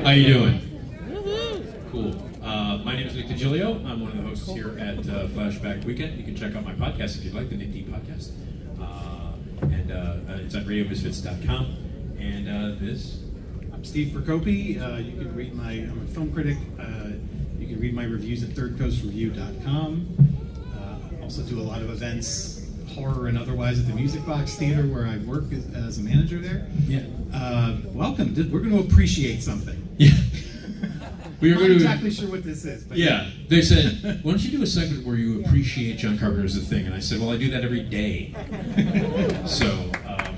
How you doing? Cool. My name is Nick DiGilio. I'm one of the hosts here at Flashback Weekend. You can check out my podcast if you'd like, the Nick D Podcast. It's at radiomisfits.com. And I'm Steve Procopi. You can read I'm a film critic. You can read my reviews at thirdcoastreview.com. Also do a lot of events, horror and otherwise, at the Music Box Theater, where I work as a manager there. Yeah. Welcome. We're going to appreciate something. Yeah. I'm not exactly sure what this is. But yeah. They said, why don't you do a segment where you appreciate John Carpenter's The Thing? And I said, well, I do that every day. So...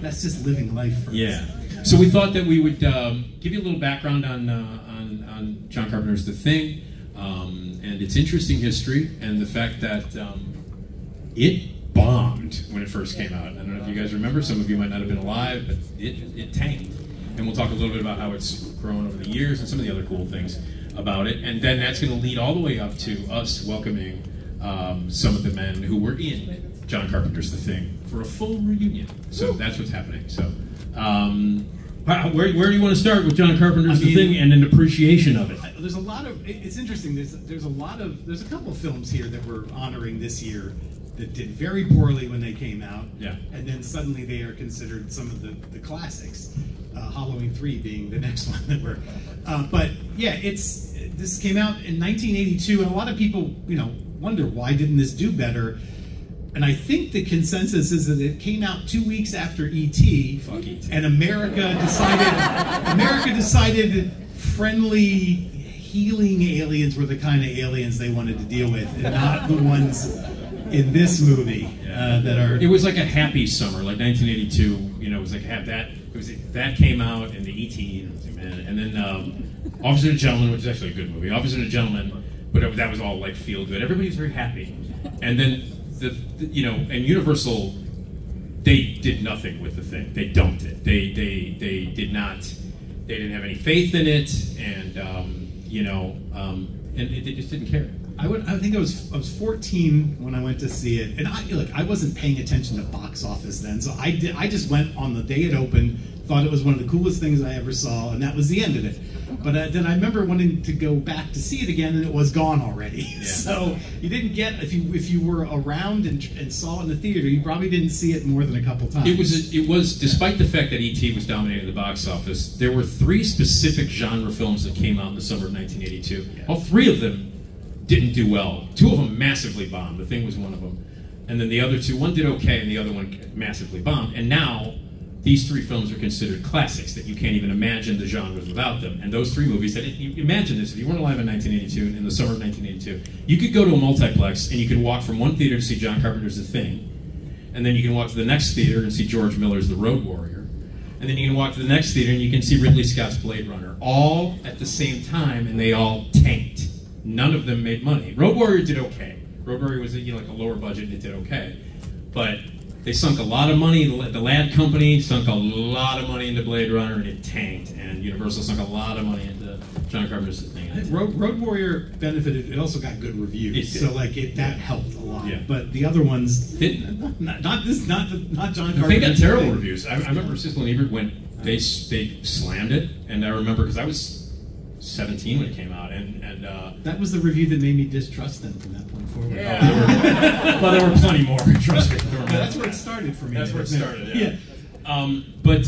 that's just living life for yeah. us. So we thought that we would give you a little background on John Carpenter's The Thing, and its interesting history, and the fact that it bombed when it first came out. I don't know if you guys remember. Some of you might not have been alive, but it tanked. And we'll talk a little bit about how it's grown over the years and some of the other cool things about it. And then that's going to lead all the way up to us welcoming some of the men who were in John Carpenter's The Thing for a full reunion. So that's what's happening. So where do you want to start with John Carpenter's The Thing and an appreciation of it? There's a lot of, it's interesting, there's a couple of films here that we're honoring this year that did very poorly when they came out. Yeah. And then suddenly they are considered some of the classics. Halloween 3 being the next one that we're, but yeah, this came out in 1982, and a lot of people, wonder why didn't this do better? And I think the consensus is that it came out 2 weeks after E.T. Fuck E.T. And America decided friendly, healing aliens were the kind of aliens they wanted to deal with, and not the ones in this movie that are. It was like a happy summer, like 1982. It was like that came out, and the E.T. and then Officer and a Gentleman, which is actually a good movie. Officer and a Gentleman, but that was all like feel good. Everybody was very happy, and then and Universal, they did nothing with The Thing. They dumped it. They did not. They didn't have any faith in it, and and they just didn't care. I think I was 14 when I went to see it, and I wasn't paying attention to box office then, so I just went on the day it opened, thought it was one of the coolest things I ever saw, and that was the end of it. But then I remember wanting to go back to see it again, and it was gone already. Yeah. So you didn't get, if you were around and saw it in the theater, you probably didn't see it more than a couple times. It was despite the fact that E.T. was dominating the box office, there were 3 specific genre films that came out in the summer of 1982. Yeah. All 3 of them didn't do well. 2 of them massively bombed. The Thing was one of them. And then the other 2, one did okay, and the other one massively bombed. And now, these 3 films are considered classics that you can't even imagine the genres without them. And those 3 movies, imagine this, if you weren't alive in 1982, in the summer of 1982, you could go to a multiplex and you could walk from one theater to see John Carpenter's The Thing, and then you can walk to the next theater and see George Miller's The Road Warrior, and then you can walk to the next theater and you can see Ridley Scott's Blade Runner, all at the same time, and they all tanked. None of them made money. Road Warrior did okay. Road Warrior was like a lower budget and it did okay. But they sunk a lot of money. The Ladd Company sunk a lot of money into Blade Runner and it tanked. And Universal sunk a lot of money into John Carpenter's The Thing. Road Warrior benefited. It also got good reviews. So that helped a lot. Yeah. But the other ones didn't. Not John Carpenter. They got terrible reviews. I remember Siskel and Ebert when they slammed it. And I remember because I was 17 when it came out, and that was the review that made me distrust them from that point forward. Yeah. Well, there were plenty more. Trust me. That's where it started for me. That's where it started. Yeah. But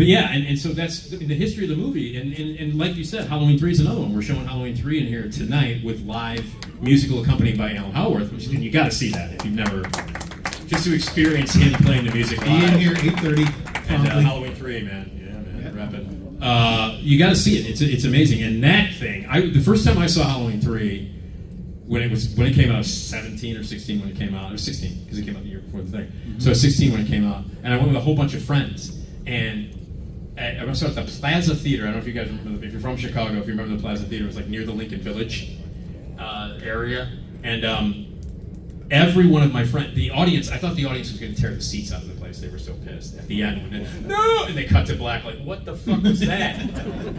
yeah, and so that's the history of the movie, and like you said, Halloween 3 is another one. We're showing Halloween 3 in here tonight with live musical accompanied by Alan Howarth, which you got to see that if you've never, just to experience him playing the music live. Be in here 8:30. And Halloween 3, man. Yeah, man. Rapping. You got to see it. It's amazing. And that thing, the first time I saw Halloween 3, when it came out, I was 17 or 16 when it came out. Or 16 because it came out the year before the thing. Mm-hmm. So I was 16 when it came out, and I went with a whole bunch of friends. And I saw it at the Plaza Theater. I don't know if you guys remember. If you're from Chicago, if you remember the Plaza Theater, it was like near the Lincoln Village area. And every one of my friends, the audience, I thought the audience was going to tear the seats out of the place. They were so pissed at the end when no, and they cut to black. Like, what the fuck was that?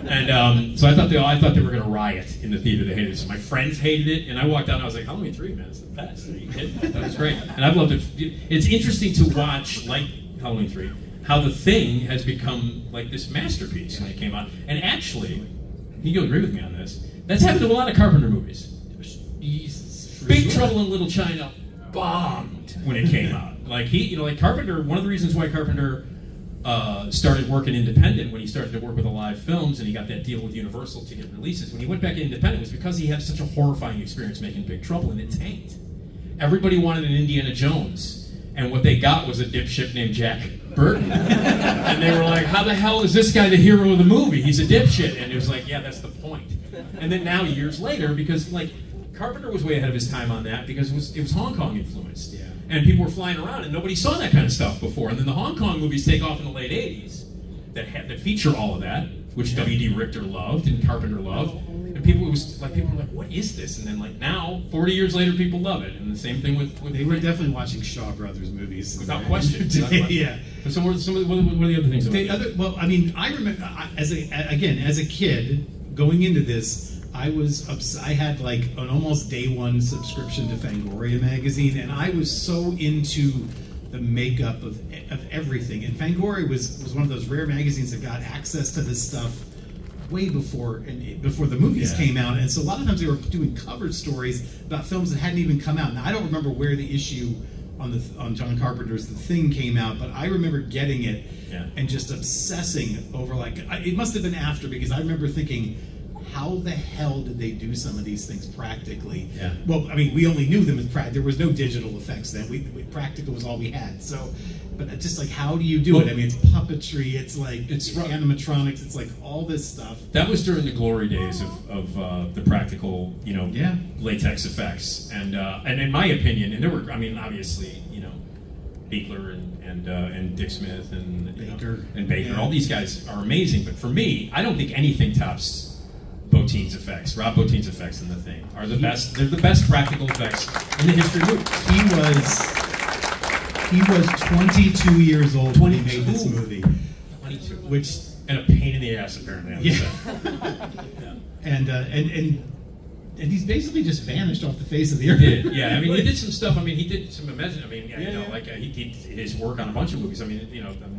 And so I thought they were going to riot in the theater. They hated it. So my friends hated it, and I walked out and I was like, Halloween 3, man, it's the best. Are you kidding? That was great, and I've loved it. It's interesting to watch, like Halloween 3, how The Thing has become like this masterpiece when it came out, and actually. you'll agree with me on this. That's happened to a lot of Carpenter movies. Big Trouble in Little China bombed when it came out. Like like Carpenter. One of the reasons why Carpenter started working independent when he started to work with Alive Films and he got that deal with Universal to get releases. When he went back independent, was because he had such a horrifying experience making Big Trouble, and it tanked. Everybody wanted an Indiana Jones, and what they got was a dipshit named Jack Burton. And they were like, how the hell is this guy the hero of the movie? He's a dipshit. And it was like, yeah, that's the point. And then now, years later, because like Carpenter was way ahead of his time on that because it was Hong Kong influenced. Yeah. And people were flying around and nobody saw that kind of stuff before. And then the Hong Kong movies take off in the late 80s that feature all of that, which W.D. Richter loved and Carpenter loved. And people were like, what is this? And then like now, 40 years later, people love it. And the same thing with they were definitely watching Shaw Brothers movies. Without question. Yeah. So what are the other things? Well, I mean, I remember, as a kid, going into this, I had like an almost day one subscription to Fangoria magazine, and I was so into the makeup of everything. And Fangoria was one of those rare magazines that got access to this stuff way before the movies came out. And so a lot of times they were doing cover stories about films that hadn't even come out. Now I don't remember where the issue on John Carpenter's The Thing came out, but I remember getting it and just obsessing over it must have been after, because I remember thinking, how the hell did they do some of these things practically? Yeah. Well, I mean, we only knew them as practical. There was no digital effects then. Practical was all we had. So, but just like, how do you do it? I mean, it's puppetry. It's animatronics. It's like all this stuff. That was during the glory days of the practical, latex effects. And in my opinion, and there were, I mean, obviously, Beekler and Dick Smith and Baker. Yeah. All these guys are amazing. But for me, I don't think anything tops Bottin's effects, Rob Bottin's effects in The Thing are the best. They're the best practical effects in the history of movies. He was 22 years old when he made this movie. 22, and a pain in the ass apparently. And he's basically just vanished off the face of the earth. He did, yeah. I mean, he did some stuff. I mean, he did some amazing. I mean, he his work on a bunch of movies. I mean,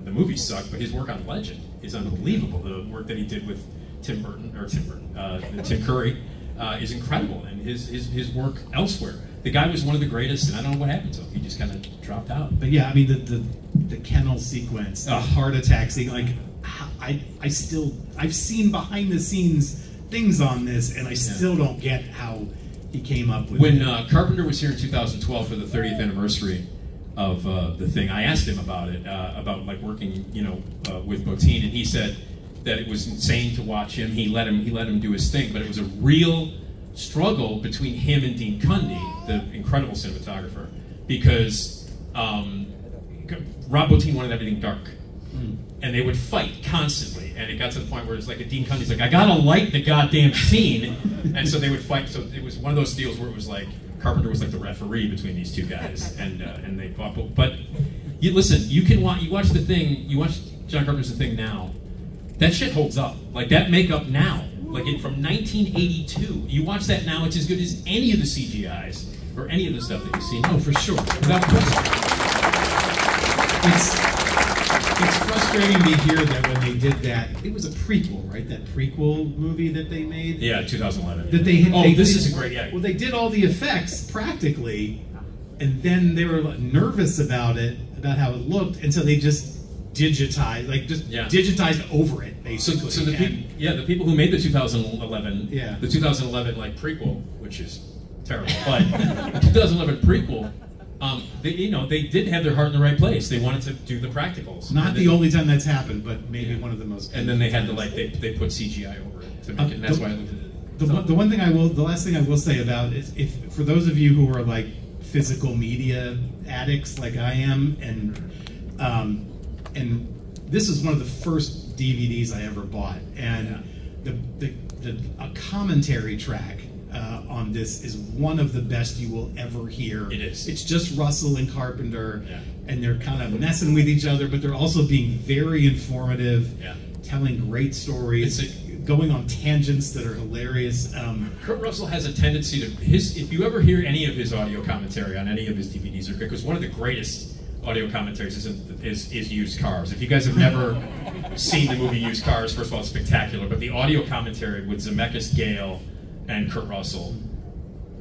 the movies suck, but his work on Legend is unbelievable. The work that he did with Tim Curry is incredible, and his work elsewhere. The guy was one of the greatest, and I don't know what happened to him. He just kind of dropped out. But yeah, I mean the kennel sequence, the heart attack scene. Like, I've seen behind the scenes things on this, and I still don't get how he came up with when it. When Carpenter was here in 2012 for the 30th anniversary of The Thing, I asked him about it, about like working, with Bottin, and he said that it was insane to watch him. He let him do his thing, but it was a real struggle between him and Dean Cundy, the incredible cinematographer, because Rob Bottin wanted everything dark. And they would fight constantly, and it got to the point where it's like Dean Cundy's like, I gotta light the goddamn scene, and so they would fight. So it was one of those deals where it was like Carpenter was like the referee between these two guys, and they fought. But you listen, you watch The Thing, you watch John Carpenter's The Thing now. That shit holds up. Like that makeup now, like from 1982. You watch that now, it's as good as any of the CGIs or any of the stuff that you've seen. Oh, for sure, without question. It's frustrating to hear that when they did that, it was a prequel, right? That prequel movie that they made? Yeah, 2011. That they had, this is a great, yeah. Well, they did all the effects practically, and then they were nervous about it, about how it looked, and so they just digitized, digitized over it, basically. So the people who made the 2011, the 2011 like prequel, which is terrible, but the 2011 prequel, they did have their heart in the right place. They wanted to do the practicals. Not the only time that's happened, but maybe one of the most. And then they had to they put CGI over it to make it. And that's why I looked at it. The last thing I will say about is, if for those of you who are like physical media addicts like I am, and this is one of the first DVDs I ever bought, and a commentary track on this is one of the best you will ever hear. It is. It's just Russell and Carpenter, and they're kind of messing with each other, but they're also being very informative, telling great stories, going on tangents that are hilarious. Kurt Russell has a tendency to if you ever hear any of his audio commentary on any of his DVDs, because one of the greatest audio commentaries is Used Cars. If you guys have never seen the movie Used Cars, first of all, it's spectacular. But the audio commentary with Zemeckis, Gale, and Kurt Russell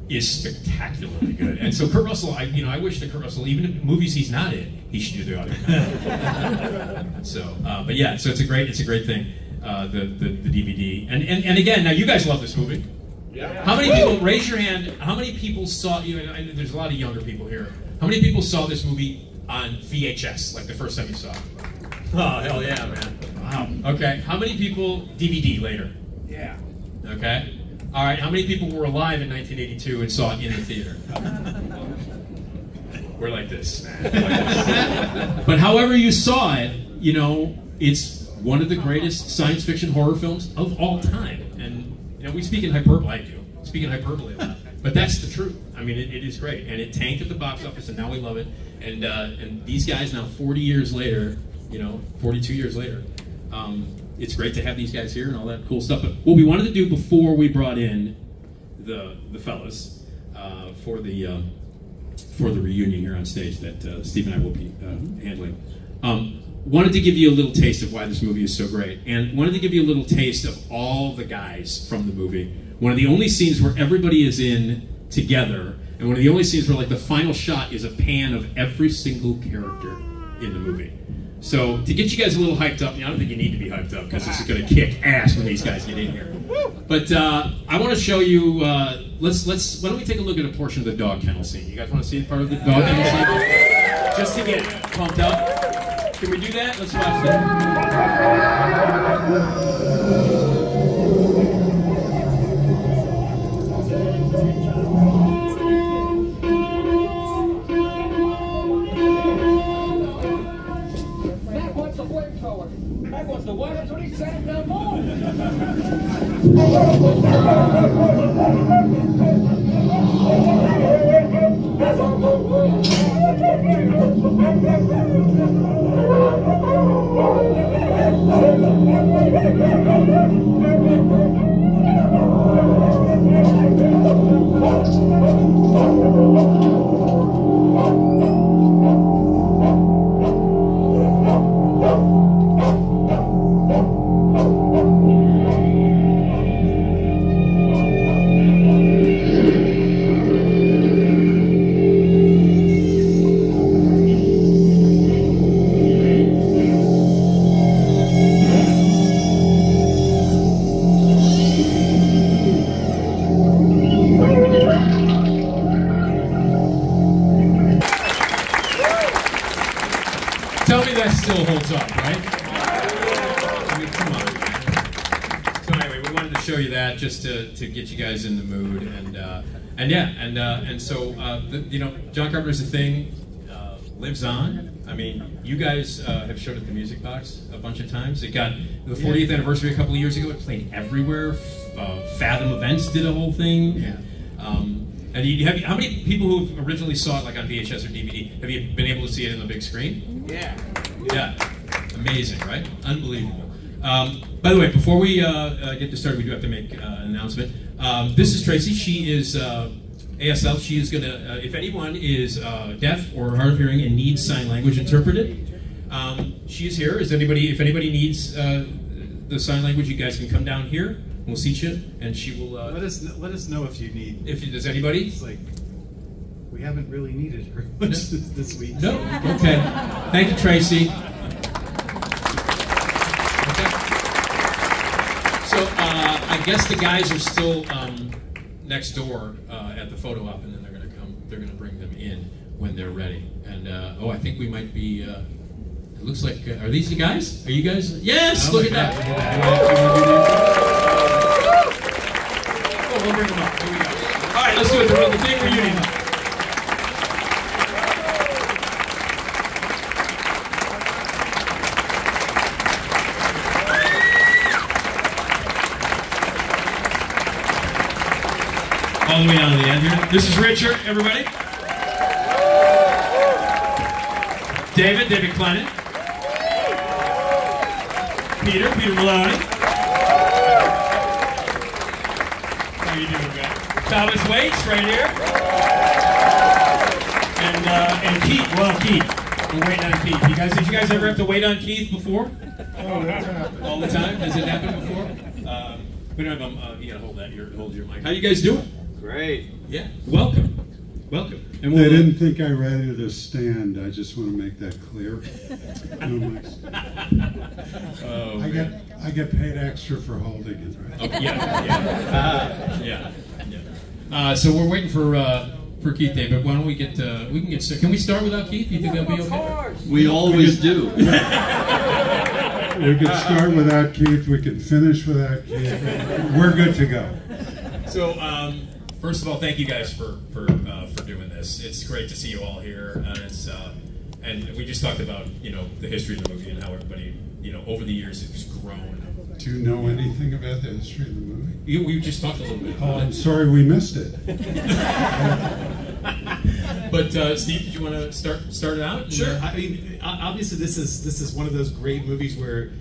is spectacularly good. And so Kurt Russell, I wish that Kurt Russell, even in movies he's not in, he should do the audio commentary. So, but yeah, so it's a great thing. The DVD. And again, now you guys love this movie. Yeah. How many people, raise your hand, how many people saw, and there's a lot of younger people here, how many people saw this movie on VHS, like the first time you saw it? Oh, hell yeah, man. Wow. Okay, how many people DVD later? Yeah. Okay. All right, how many people were alive in 1982 and saw it in the theater? We're like this, man. We're like this. But however you saw it, it's one of the greatest science fiction horror films of all time. And we speak in hyperbole. I do. Speak in hyperbole a lot. But that's the truth. I mean, it is great. And it tanked at the box office, and now we love it. And these guys now, 40 years later, 42 years later, it's great to have these guys here and all that cool stuff. But what we wanted to do before we brought in the fellas for the reunion here on stage that Steve and I will be handling, wanted to give you a little taste of why this movie is so great, and wanted to give you a little taste of all the guys from the movie. One of the only scenes where everybody is in together, and one of the only scenes where the final shot is a pan of every single character in the movie. So to get you guys a little hyped up, I don't think you need to be hyped up because this is going to kick ass when these guys get in here. But I want to show you. Let's. Why don't we take a look at a portion of the dog kennel scene? You guys want to see part of the dog kennel scene? Just to get pumped up. Can we do that? Let's watch Mac wants a flamethrower. Mac wants the what? That's what he said. No more. Tell me that still holds up, right? I mean, come on. So anyway, we wanted to show you that just to get you guys in the mood, and so John Carpenter's The Thing lives on. I mean, you guys have showed it at the Music Box a bunch of times. It got the 40th anniversary a couple of years ago. It played everywhere. Fathom Events did a whole thing. Yeah. And how many people who originally saw it on VHS or DVD, have you been able to see it on the big screen? Yeah. Yeah. Amazing, right? Unbelievable. By the way, before we get this started, we do have to make an announcement. This is Tracy. She is ASL. She is going to, if anyone is deaf or hard of hearing and needs sign language interpreted, she is here. If anybody needs the sign language, you guys can come down here. We'll seat you, and she will. Let us know if you need. Does anybody? It's like we haven't really needed her much this week. No. Okay. Thank you, Tracy. Okay. So I guess the guys are still next door at the photo op, and then they're going to come. They're going to bring them in when they're ready. And I think we might be. It looks like. Are these the guys? Are you guys? Yes. Look at that. We'll bring them up. Here we go. All right, let's do it. The Thing reunion. All the way down to the end here. This is Richard, everybody. David Clennon. Peter Maloney. How you doing, guys? Thomas Waits, right here. And Keith, Keith. We're waiting on Keith. Did you guys ever have to wait on Keith before? Oh, that's happened. All the time? Has it happened before? We don't have you gotta hold your mic. How you guys doing? Great. Yeah. Welcome. Welcome. And They didn't think I read to stand. I just want to make that clear. No mics. Oh, I get paid extra for holding it, right? oh, yeah. So we're waiting for Keith Day, but why don't we get can we start without Keith? You think that'll be okay? We always do. We can start without Keith. We can finish without Keith. We're good to go. So, first of all, thank you guys for doing this. It's great to see you all here, and we just talked about the history of the movie and how everybody over the years it's grown. Do you know anything about the history of the movie? We just talked a little bit. Oh, I'm sorry we missed it. But Steve, did you want to start it out? Sure. I mean, obviously, this is one of those great movies where,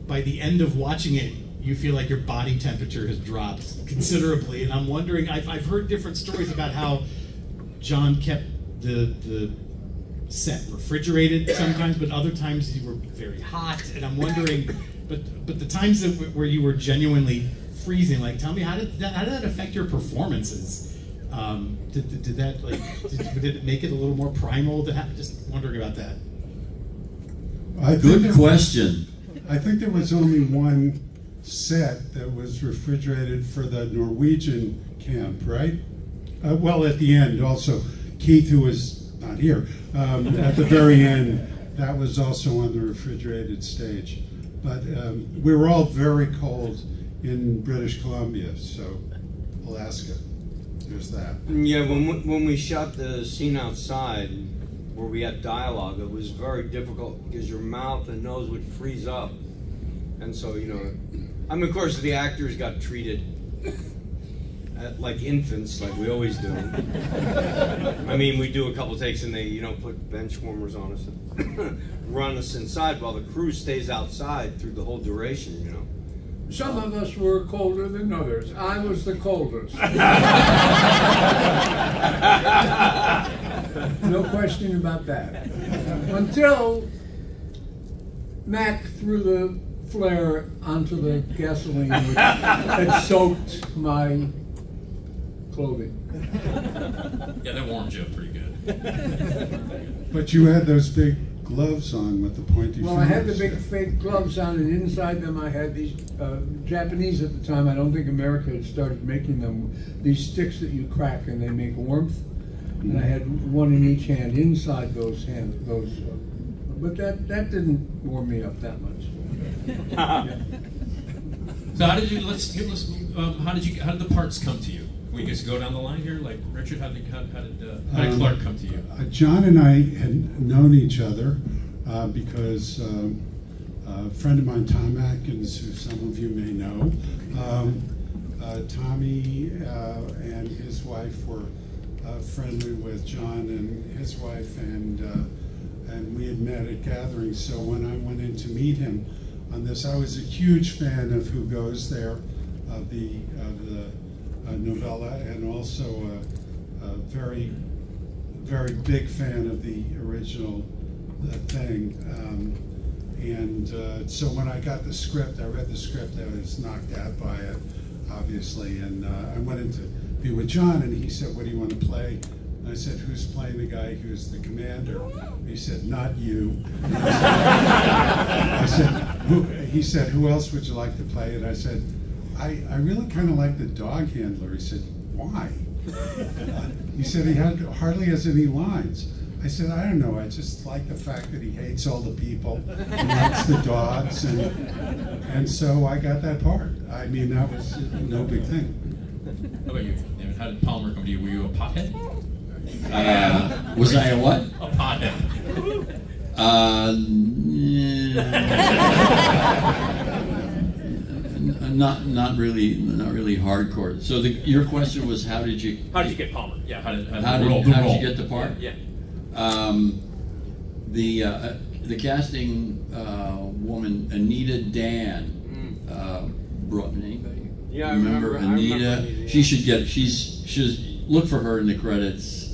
by the end of watching it, you feel like your body temperature has dropped considerably. And I'm wondering, I've heard different stories about how John kept the set refrigerated sometimes, but other times you were very hot. And I'm wondering, but the times where you were genuinely freezing, like, tell me, how did that affect your performances? Did it make it a little more primal? Just wondering about that. Good question. I think there was only one set that was refrigerated for the Norwegian camp, right? Well, at the end also, Keith, who was not here, at the very end, that was also on the refrigerated stage. But we were all very cold in British Columbia, so Alaska. There's that. Yeah, when we shot the scene outside, where we had dialogue, it was very difficult because your mouth and nose would freeze up, and so I mean, of course, the actors got treated like infants, like we always do. I mean, we do a couple takes and they put bench warmers on us and run us inside while the crew stays outside through the whole duration. Some of us were colder than others. I was the coldest. No question about that. Until Mac threw the flare onto the gasoline, which had soaked my clothing. Yeah, that warmed you up pretty good. But you had those big gloves on with the pointy fingers. Well, I had the big fake gloves on, and inside them I had these Japanese at the time. I don't think America had started making them. These sticks that you crack and they make warmth. And I had one in each hand inside those hands. But that didn't warm me up that much. Yeah. So how did the parts come to you? Can we just go down the line here? Like Richard, how did Clark come to you? John and I had known each other because a friend of mine, Tom Atkins, who some of you may know, Tommy and his wife were friendly with John and his wife, and we had met at gatherings. So when I went in to meet him on this, I was a huge fan of Who Goes There, of the novella, and also a very, very big fan of the original thing. So when I got the script, I read the script, I was knocked out by it, obviously, and I went in to be with John, and he said, "What do you want to play?" And I said, "Who's playing the guy who's the commander?" He said, "Not you." I said, he said, "Who else would you like to play?" And I said, I really kind of like the dog handler. He said, "Why?" He said he hardly has any lines. I said, "I don't know, I just like the fact that he hates all the people and likes the dogs, and so I got that part." I mean, that was no big thing. How about you, David? How did Palmer come to you? Were you a pothead? Was I a what? A pothead. Not really hardcore. So your question was, how did you get Palmer? Yeah, how did you get the part? Yeah. The casting woman Anita Dan brought me. Anybody? Yeah, I remember Anita. I remember Anita. She should get. She's look for her in the credits.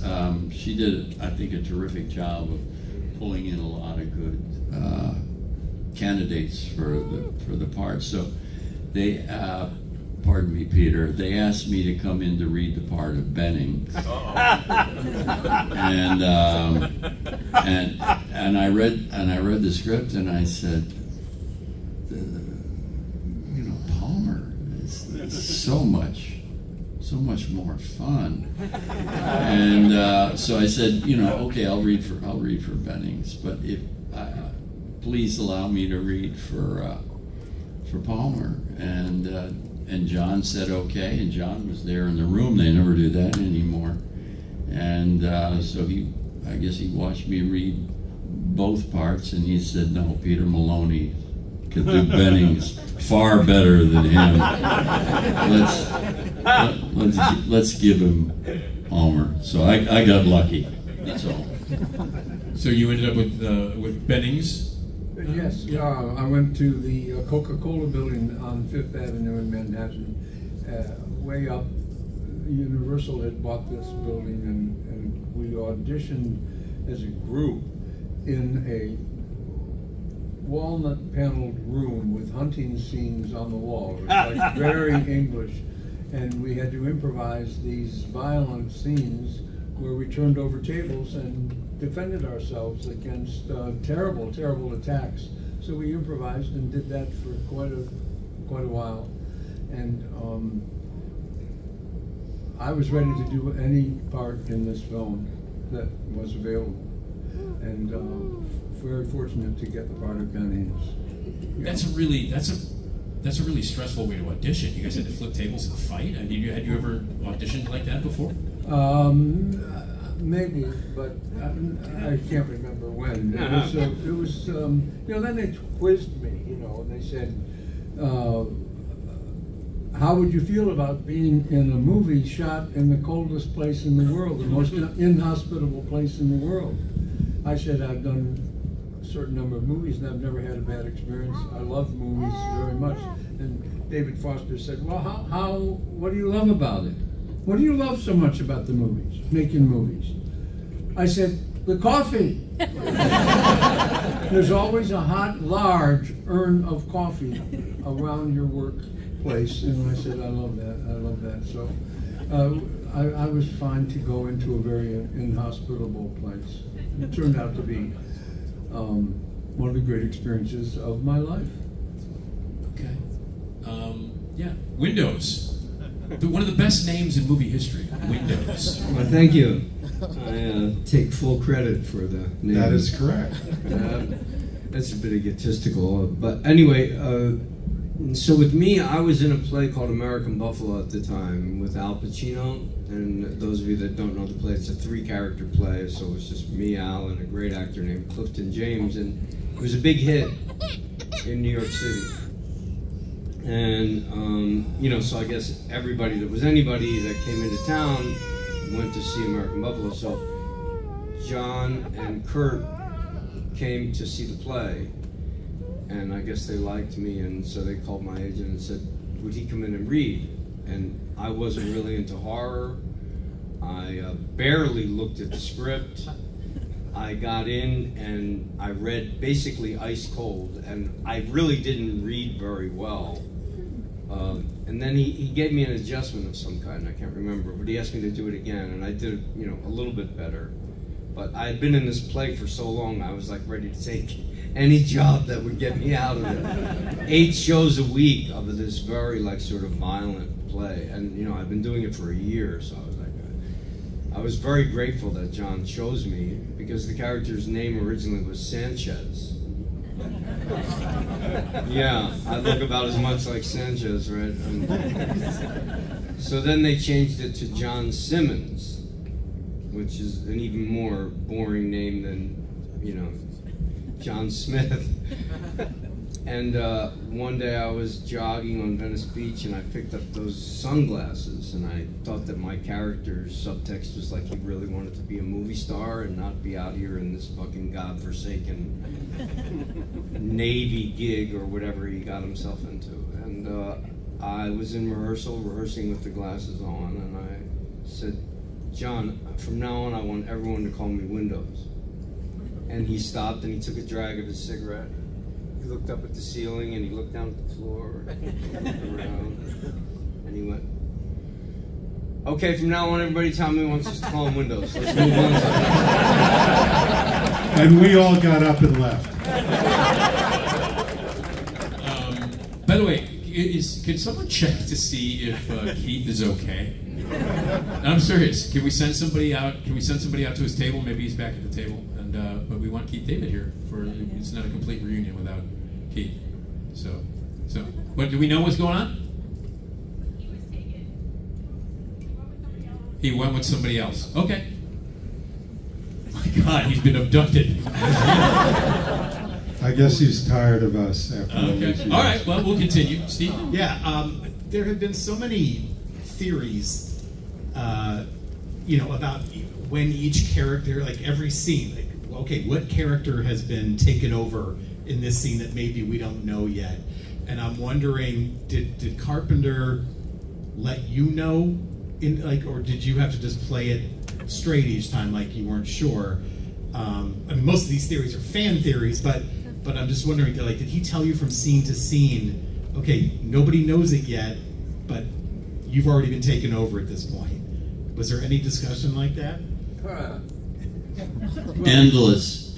She did, I think, a terrific job of pulling in a lot of good candidates for the part. So they, pardon me, Peter, they asked me to come in to read the part of Benning. And I read the script, and I said, Palmer is so much more fun. And so I said, okay, I'll read for Bennings, but if please allow me to read for Palmer. And John said okay, and John was there in the room. They never do that anymore. And so I guess he watched me read both parts, and he said, no, Peter Maloney could do Bennings far better than him. Let's give him Palmer. So I got lucky. That's all. So you ended up with Bennings. Yes, yeah. I went to the Coca-Cola building on Fifth Avenue in Manhattan. Way up, Universal had bought this building, and we auditioned as a group in a walnut-paneled room with hunting scenes on the wall. It was like very English, and we had to improvise these violent scenes where we turned over tables and defended ourselves against terrible, terrible attacks. So we improvised and did that for quite a while, and I was ready to do any part in this film that was available, and very fortunate to get the part of Bennings. That's a really stressful way to audition. You guys had to flip tables and fight. Had you ever auditioned like that before? Maybe, but I can't remember when. It was then they quizzed me, and they said, how would you feel about being in a movie shot in the coldest place in the world, the most inhospitable place in the world? I said, I've done a certain number of movies and I've never had a bad experience. I love movies very much. And David Foster said, well, what do you love about it? What do you love so much about the movies, making movies? I said, the coffee. There's always a hot, large urn of coffee around your workplace. And I said, I love that. I love that. So I was fine to go into a very inhospitable place. It turned out to be one of the great experiences of my life. Okay. Yeah. Windows. One of the best names in movie history. Windows. Well, thank you. I take full credit for the name. That is correct. That's a bit egotistical, but anyway. So with me, I was in a play called American Buffalo at the time with Al Pacino. And those of you that don't know the play, it's a 3-character play. So it was just me, Al, and a great actor named Clifton James, and it was a big hit in New York City. And so I guess anybody that came into town went to see American Buffalo. So John and Kurt came to see the play, and I guess they liked me, and so they called my agent and said, would he come in and read? And I wasn't really into horror. I barely looked at the script. I got in and I read basically ice cold, and I really didn't read very well. And then he gave me an adjustment of some kind, I can't remember, but he asked me to do it again, and I did it, a little bit better. But I had been in this play for so long, I was like ready to take any job that would get me out of it. 8 shows a week of this very sort of violent play, and I've been doing it for a year, so I was very grateful that John chose me, because the character's name originally was Sanchez. Yeah, I look about as much like Sanchez, right? So then they changed it to John Simmons, which is an even more boring name than, John Smith. And one day I was jogging on Venice Beach, and I picked up those sunglasses, and I thought that my character's subtext was like he really wanted to be a movie star and not be out here in this fucking godforsaken Navy gig or whatever he got himself into. And I was in rehearsing with the glasses on, and I said, John, from now on I want everyone to call me Windows. And he stopped and he took a drag of his cigarette. He looked up at the ceiling and he looked down at the floor, around, and he went, "Okay, from now on, everybody tell me wants us to call them windows. Let's move on." And we all got up and left. By the way, can someone check to see if Keith is okay? No, I'm serious. Can we send somebody out? Can we send somebody out to his table? Maybe he's back at the table. And but we want Keith David here for. It's not a complete reunion without Keith. So, what do we know what's going on? He went with somebody else. Okay. My God, he's been abducted. I guess he's tired of us after all these Okay. years. All right. Well, we'll continue. Steve. Yeah, there have been so many theories, about when each character, like every scene, like, okay, what character has been taken over in this scene that maybe we don't know yet? And I'm wondering, did Carpenter let you know, or did you have to just play it straight each time, like you weren't sure? I mean, most of these theories are fan theories, but I'm just wondering, did he tell you from scene to scene, okay, nobody knows it yet, but you've already been taken over at this point? Was there any discussion like that? Endless.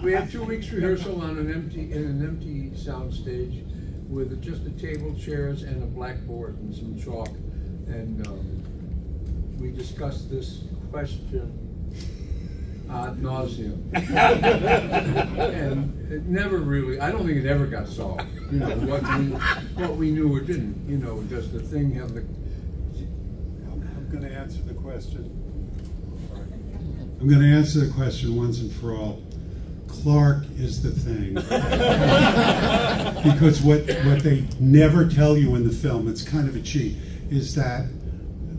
We had 2 weeks rehearsal in an empty sound stage with just a table, chairs, and a blackboard and some chalk, and we discussed this question ad nauseum, and it never really. I don't think it ever got solved. What we knew or didn't. Does the thing have the? I'm going to answer the question. I'm going to answer the question once and for all. Clark is the thing. Because what they never tell you in the film, it's kind of a cheat, is that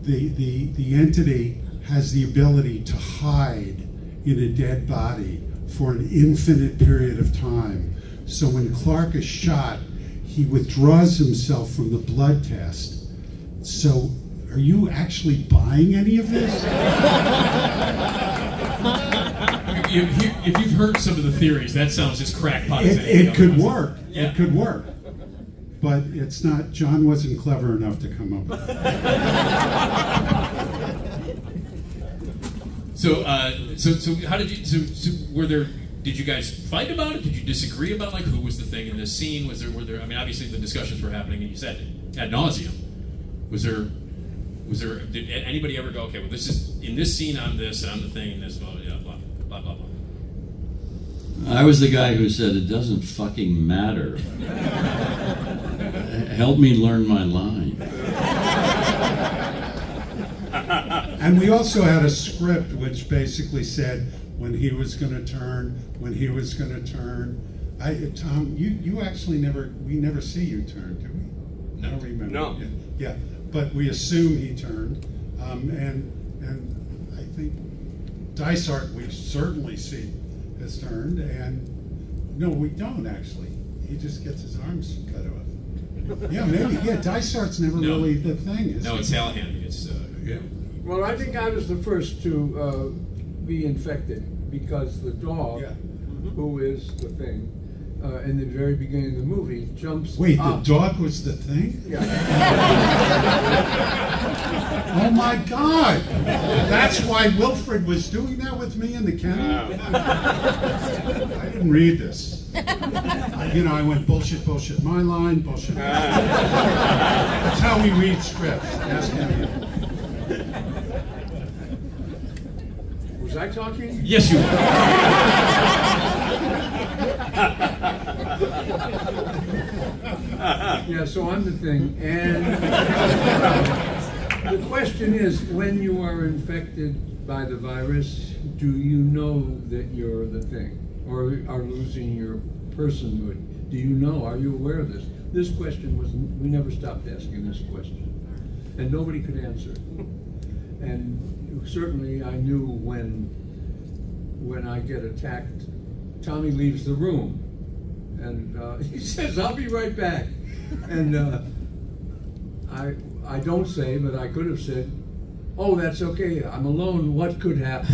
the entity has the ability to hide in a dead body for an infinite period of time. So when Clark is shot, he withdraws himself from the blood test. So are you actually buying any of this? If you've heard some of the theories, that sounds just crackpot. It could work. Yeah. It could work. But it's not, John wasn't clever enough to come up with it. So how did you? So were there? Did you guys fight about it? Did you disagree about who was the thing in this scene? Were there? I mean, obviously the discussions were happening, and you said ad nauseum. Was there? Did anybody ever go? Okay, well, this is in this scene. I'm this, and I'm the thing in this. Blah blah blah blah blah. I was the guy who said it doesn't fucking matter. Help me learn my line. And we also had a script which basically said when he was going to turn, when he was going to turn. Tom, you actually we never see you turn, do we? No. I don't remember. No. Yeah, but we assume he turned, and I think Dysart we certainly see has turned, and no, we don't actually. He just gets his arms cut off. Yeah, maybe. Yeah, Dysart's never really the thing, is No, he? it's Hallahan. It's Yeah. Well, I think I was the first to be infected because the dog, who is the thing, in the very beginning of the movie, jumps Wait, up. the dog was the thing? Yeah. Oh my God! That's why Wilfred was doing that with me in the kennel? I didn't read this. I went bullshit, bullshit, my line, bullshit. That's how we read scripts. Ask him. Was I talking? yes, you were. Yeah, so I'm the thing. And the question is, when you are infected by the virus, do you know that you're the thing? Or are losing your personhood? Do you know? Are you aware of this? This question we never stopped asking this question. And nobody could answer. And certainly I knew when I get attacked, Tommy leaves the room. And he says, "I'll be right back." And I don't say, but I could have said, oh, that's okay, I'm alone, what could happen?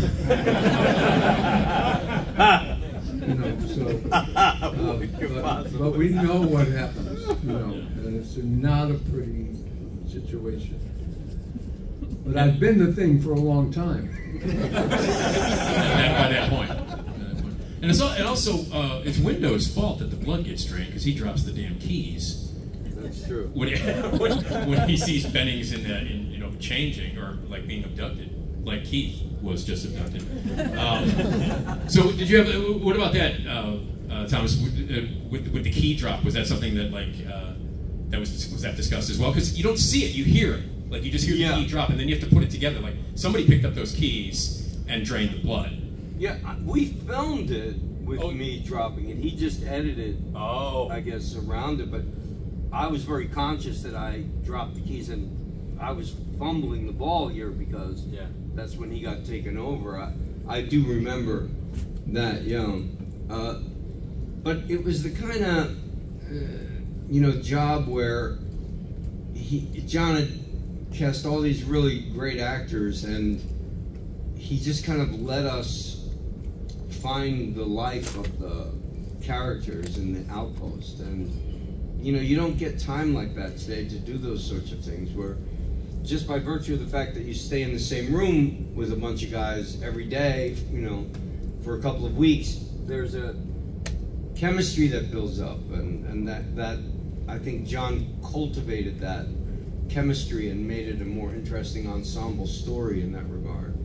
But we know what happens, and it's not a pretty situation. But I've been the thing for a long time. By that point. And it's also it's Windows' fault that the blood gets drained because he drops the damn keys. That's true. When he sees Bennings in changing or like being abducted, like Keith was just abducted. So did you have? What about that, Thomas? With the key drop, was that something that was that discussed as well? Because you don't see it, you hear it. Like you just hear the key drop, and then you have to put it together. Like somebody picked up those keys and drained the blood. Yeah, we filmed it with me dropping it. He just edited, I guess, around it. But I was very conscious that I dropped the keys, and I was fumbling the ball here because that's when he got taken over. I do remember that, but it was the kind of job where John had cast all these really great actors, and he just kind of let us find the life of the characters in the outpost. And you don't get time like that today to do those sorts of things, where just by virtue of the fact that you stay in the same room with a bunch of guys every day, for a couple of weeks, there's a chemistry that builds up, and that I think John cultivated that chemistry and made it a more interesting ensemble story in that regard.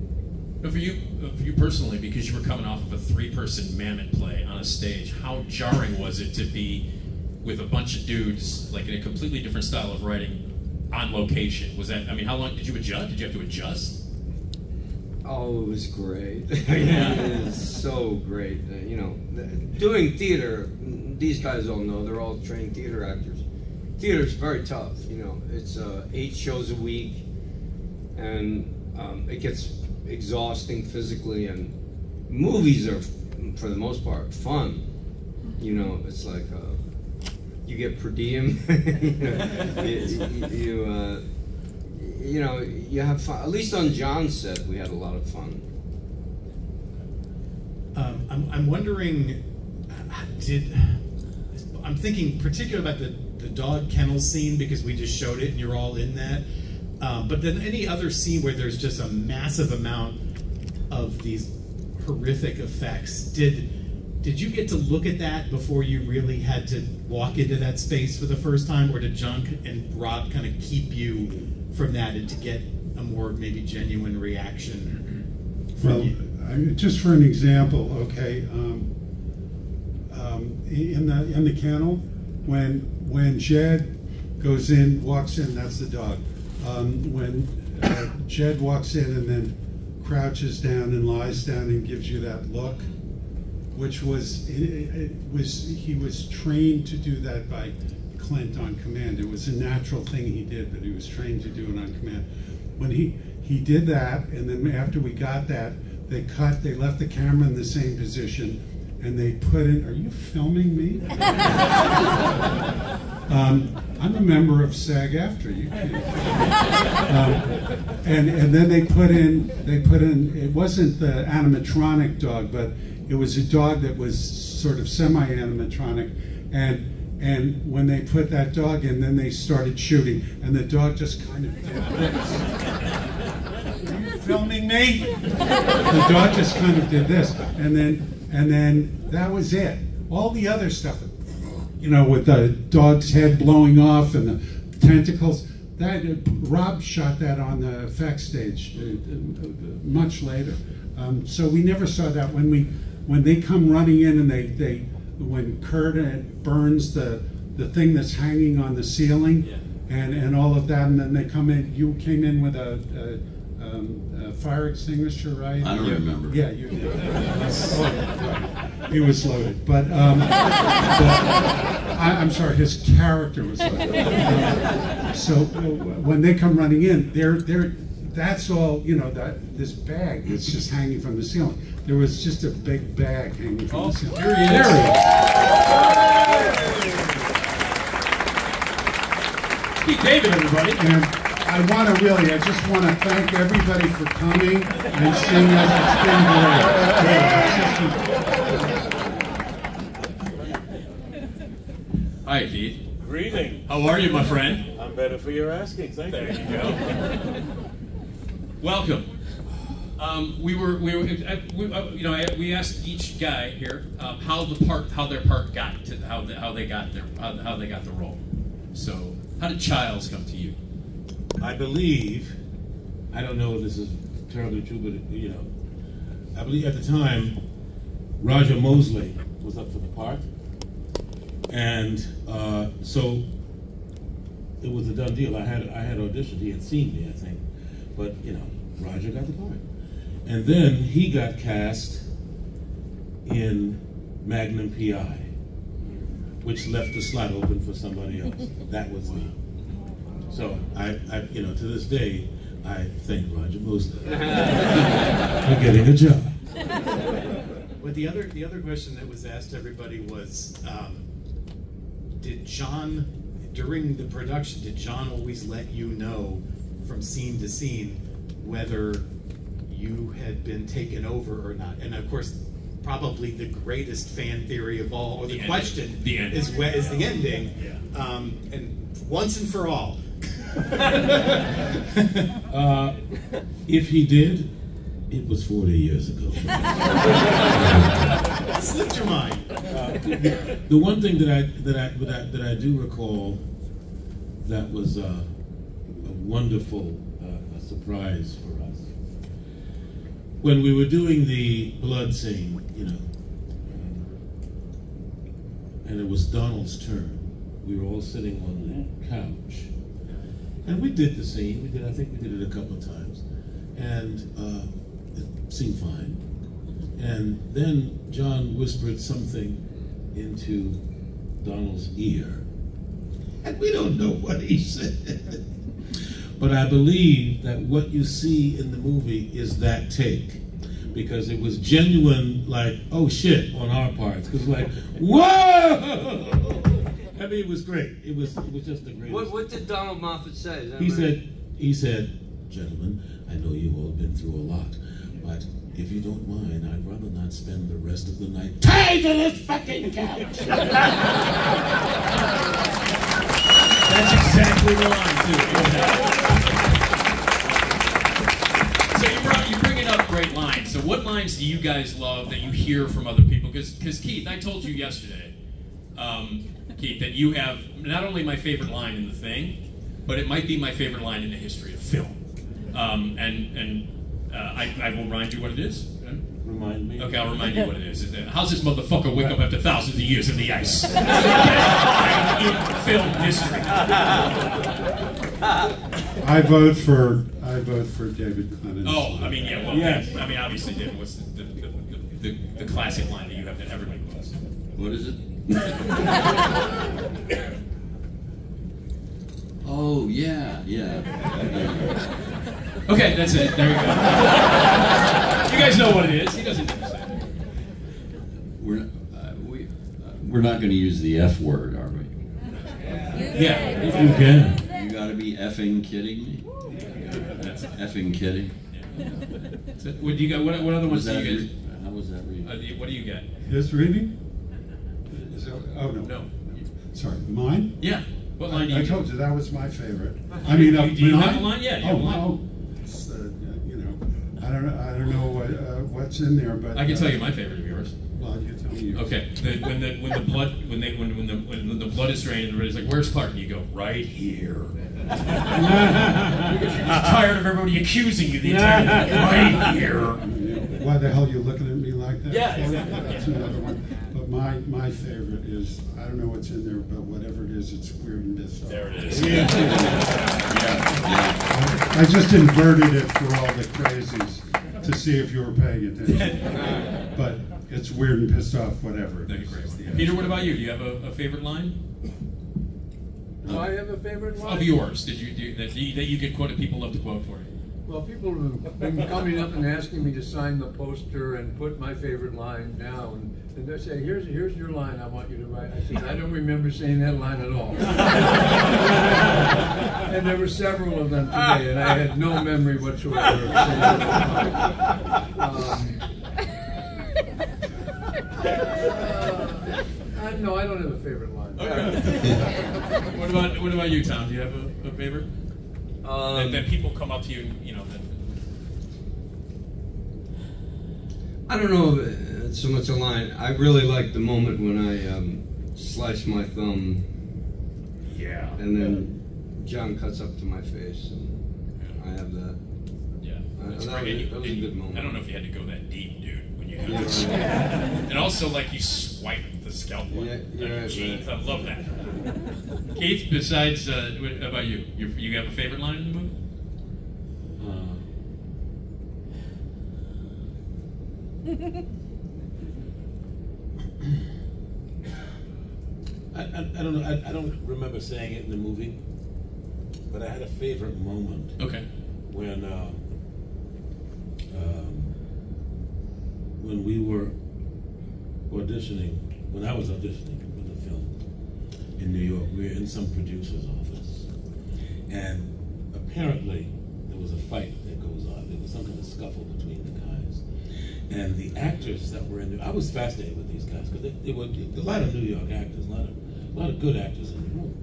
But for you personally, because you were coming off of a 3-person Mammoth play on a stage, how jarring was it to be with a bunch of dudes, like in a completely different style of writing, on location? Was that? I mean, how long did you adjust? Did you have to adjust? Oh, it was great. It is so great. Doing theater, these guys all know, they're all trained theater actors. Theater's very tough, it's 8 shows a week, and it gets exhausting physically, and movies are, for the most part, fun. It's like you get per diem. You have fun. At least on John's set, we had a lot of fun. I'm wondering, I'm thinking particularly about the dog kennel scene, because we just showed it and you're all in that. But then any other scene where there's just a massive amount of these horrific effects, did you get to look at that before you really had to walk into that space for the first time, or did John and Rob kind of keep you from that and to get a more maybe genuine reaction from you? Just for an example, okay, in the kennel, when Jed walks in, that's the dog. When Jed walks in and then crouches down and lies down and gives you that look, which he was trained to do that by Clint on command. It was a natural thing he did, but he was trained to do it on command. When he did that, and then after we got that, they left the camera in the same position, and they put in, are you filming me? I'm a member of SAG-AFTRA, you can't. And then they put in, it wasn't the animatronic dog, but it was a dog that was sort of semi-animatronic, and when they put that dog in, then they started shooting, and the dog just kind of did this. Are you filming me? The dog just kind of did this, and then that was it. All the other stuff, with the dog's head blowing off and the tentacles, Rob shot that on the effects stage much later. So we never saw that when they come running in, and when Kurt burns the thing that's hanging on the ceiling, and all of that, and then they come in. You came in with a fire extinguisher, right? I don't remember. Yeah, you did. He was loaded, but I'm sorry, his character was loaded. So when they come running in, that's all, this bag that's just hanging from the ceiling. There was just a big bag hanging from the ceiling. There he is. There he is. Pete David, everybody. I just want to thank everybody for coming and seeing us. It's been great. Hi, Keith. Greeting. How are you, my friend? I'm better for your asking. Thank you. There you go. Welcome. We asked each guy here how their part got to how they got the role. So, how did Childs come to you? I believe, I don't know if this is terribly true, but I believe at the time, Roger Mosley was up for the part. And so it was a done deal. I had auditioned. He had seen me, I think. But, Roger got the part. And then he got cast in Magnum P.I., which left the slot open for somebody else. That was me. So I to this day, I thank Roger Mosley for getting a job. But the other question that was asked to everybody was, did John, during the production, did John always let you know from scene to scene whether you had been taken over or not? And of course, probably the greatest fan theory of all, or the question is the ending. Yeah. And once and for all. If he did, it was 40 years ago. Slipped your mind. The one thing that I do recall that was a wonderful surprise for us when we were doing the blood scene, and it was Donald's turn. We were all sitting on the couch, and we did the scene. I think we did it a couple of times, and it seemed fine. And then John whispered something into Donald's ear, and we don't know what he said. But I believe that what you see in the movie is that take, because it was genuine, like, oh shit, on our parts. Because like, whoa! I mean, it was great. It was just the greatest. What did Donald Moffat say? He said, gentlemen, I know you've all been through a lot, but if you don't mind, I'd rather not spend the rest of the night tied to this fucking couch. That's exactly the line, too. So you're bringing up great lines. So what lines do you guys love that you hear from other people? Because Keith, I told you yesterday, Keith, that you have not only my favorite line in The Thing, but it might be my favorite line in the history of film. I will remind you what it is. Remind me. Okay, I'll remind you what it is. How's this motherfucker wake up after thousands of years in the ice? In film history. I vote for David Clemens. Oh, I mean, yeah, well, yes. I mean, obviously, David, what's the classic line that you have that everybody knows? What is it? Oh, yeah. Okay, that's it. There you go. You guys know what it is. He doesn't need to say it. We're not going to use the F word, are we? Yeah, If you can. You got to be effing kidding me. that's it. Effing kidding. That's it. What do you got? What other ones do you guys? How was that read? What do you got? His reading? Oh, no. No. Sorry, mine? Yeah. What line do you? I told you that was my favorite. Do you have a line? Yeah. You have a line. Oh, it's, I don't know what's in there, but I can tell you my favorite of yours. Well, you tell me yours. Okay. When the blood is drained and everybody's like, "Where's Clark?" and you go, "Right here." Because you're just tired of everybody accusing you the entire time. Right here. Why the hell are you looking at me like that? Yeah, exactly. That's another one. But my favorite is, I don't know what's in there, but whatever it is, it's weird and pissed off. There it is. I just inverted it for all the crazies to see if you were paying attention. But it's weird and pissed off, whatever. Peter, what about you? Do you have a favorite line? Do I have a favorite line? Of yours, that you get quoted, people love to quote for you. Well, people have been coming up and asking me to sign the poster and put my favorite line down. And they say, here's your line I want you to write. I said, I don't remember saying that line at all. And there were several of them today, and I had no memory whatsoever of saying no, I don't have a favorite line. Okay. What about you, Tom? Do you have a favorite? That people come up to you, you know. That... I don't know if it's so much a line. I really like the moment when I slice my thumb. Yeah. And then John cuts up to my face, and I have that. Yeah. That's that great. Was a good moment. I don't know if you had to go that deep, dude, when you got Yeah. this. And also, like, you swipe the scalpel. Yeah, Jeez, I love that. Keith, besides, what about you? You have a favorite line in the movie? I don't know. I don't remember saying it in the movie, but I had a favorite moment. Okay. When we were auditioning, when I was auditioning for the film in New York, we were in some producer's office, and apparently there was a fight that goes on. There was some kind of scuffle between the guys, and the actors that were in there. I was fascinated with these guys because they were a lot of New York actors, a lot of good actors in the room,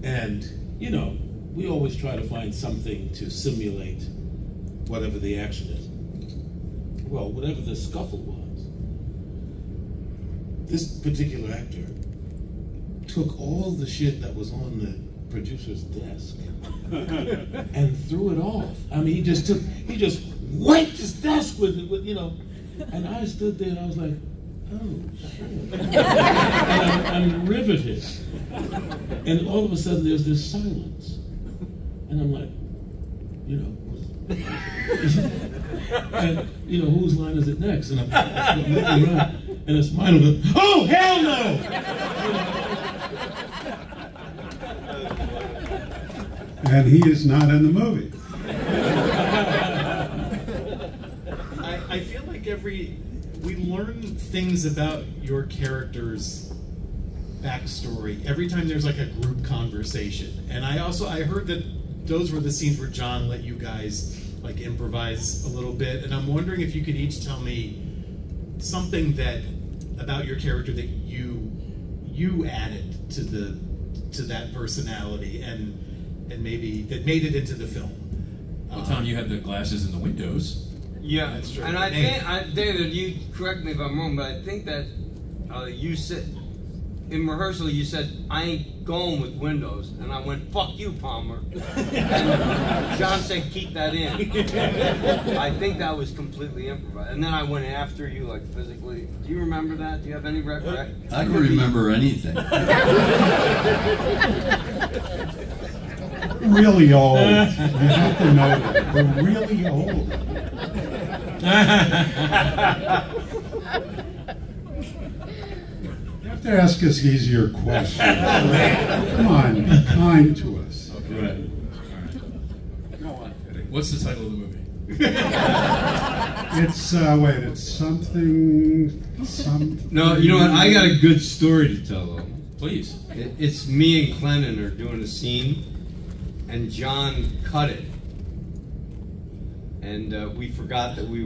and you know, we always try to find something to simulate whatever the action is. Well, whatever the scuffle was, this particular actor took all the shit that was on the producer's desk and threw it off. I mean, he just wiped his desk with you know, and I stood there and I was like, oh, shit. And I'm riveted. And all of a sudden there's this silence. And I'm like, you know, and, you know, whose line is it next? And I'm looking around, and it's mine. Goes, oh, hell no! And he is not in the movie. I feel like we learn things about your character's backstory every time there's like a group conversation. And I heard that those were the scenes where John let you guys like improvise a little bit, and I'm wondering if you could each tell me something about your character that you added to that personality and maybe that made it into the film. Well, Tom, you had the glasses in the windows. Yeah, that's true. And I think, David, you correct me if I'm wrong, but I think that you said in rehearsal, you said, I ain't going with windows. And I went, fuck you, Palmer. And John said, keep that in. I think that was completely improvised. And then I went after you, like, physically. Do you remember that? Do you have any recollection? I don't remember anything. Really old. You have to know that. They're really old. You have to ask us easier questions. Come on, be kind to us. Okay. Right. No, I'm kidding. What's the title of the movie? It's it's something. No, you know what? I got a good story to tell, though. Please. It's me and Clennon are doing a scene, and John cut it, and we forgot that we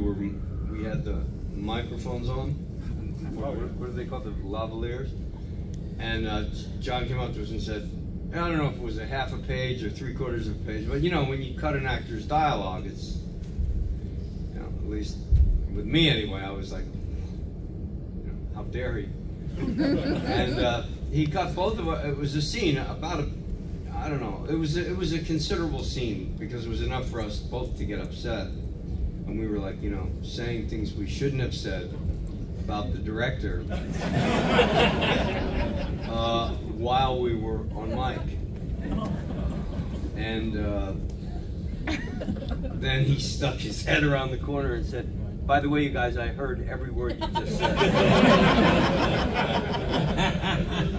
had the microphones on. What do they call the lavaliers? And John came up to us and said, I don't know if it was a half a page or 3/4 of a page, but you know, when you cut an actor's dialogue, it's, you know, at least with me anyway, I was like, you know, how dare he? And he cut both of us. It was a scene about I don't know. It was a considerable scene because it was enough for us both to get upset, and we were like, you know, saying things we shouldn't have said about the director while we were on mic. And then he stuck his head around the corner and said, by the way, you guys, I heard every word you just said.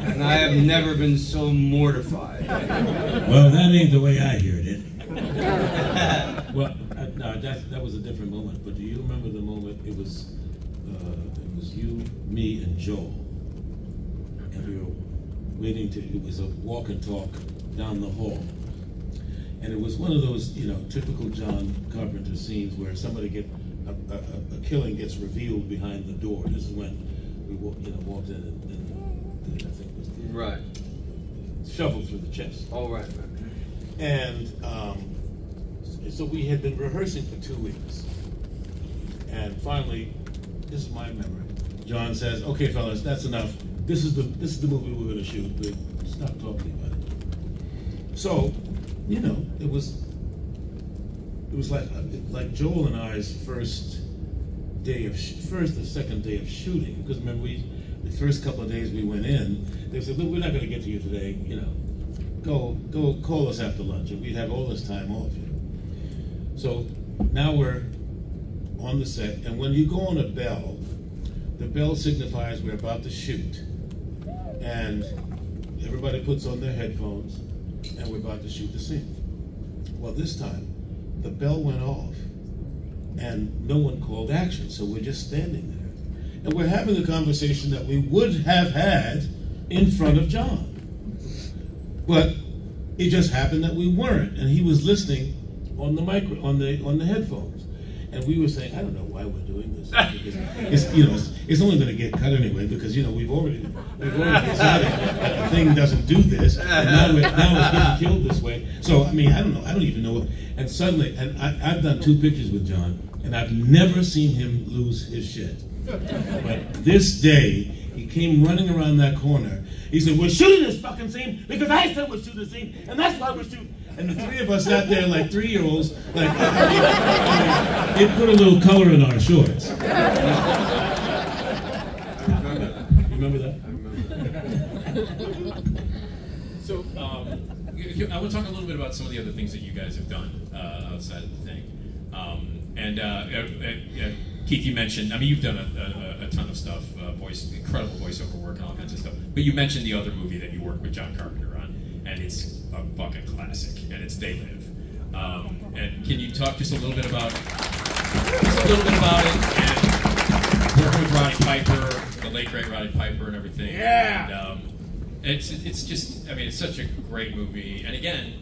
And I have never been so mortified. Well, that ain't the way I heard it. Well, no, that was a different moment. But do you remember the moment? It was you, me, and Joel, and we were waiting to. It was a walk and talk down the hall, And it was one of those, typical John Carpenter scenes where somebody a killing gets revealed behind the door. This is when we walked in and I think it was right. Shovel through the chest. Oh, right. And so we had been rehearsing for 2 weeks. And finally, this is my memory. John says, "Okay, fellas, that's enough. This is the movie we're going to shoot. But stop talking about it." So, it was like Joel and I's first or second day of shooting. Because remember, the first couple of days we went in, they said, "Look, we're not going to get to you today. Go call us after lunch," and we'd have all this time off. So now we're on the set, and when you go on a bell, the bell signifies we're about to shoot, and everybody puts on their headphones, and we're about to shoot the scene. Well, this time, the bell went off, and no one called action, so we're just standing there. And we're having a conversation that we would have had in front of John. But it just happened that we weren't, and he was listening on the on the headphones. And we were saying, I don't know why we're doing this. Because it's only going to get cut anyway, because we've already decided that the thing doesn't do this, and now it's getting killed this way. So I don't know. I don't even know. And suddenly, and I've done 2 pictures with John, and I've never seen him lose his shit. But this day, he came running around that corner. He said, "We're shooting this fucking scene because I said we're shooting this scene, and that's why we're shooting." And the 3 of us sat there like 3-year-olds. It put a little color in our shorts. Remember that? I remember that. So, I want to talk a little bit about some of the other things that you guys have done outside of the thing. Keith, you mentioned, you've done a ton of stuff, incredible voiceover work and all kinds of stuff. But you mentioned the other movie that you worked with John Carpenter on, and it's a fucking classic, and it's They Live. And can you talk just a little bit about it, and working with Roddy Piper, the late great Roddy Piper, and everything. Yeah. And it's just, it's such a great movie. And again,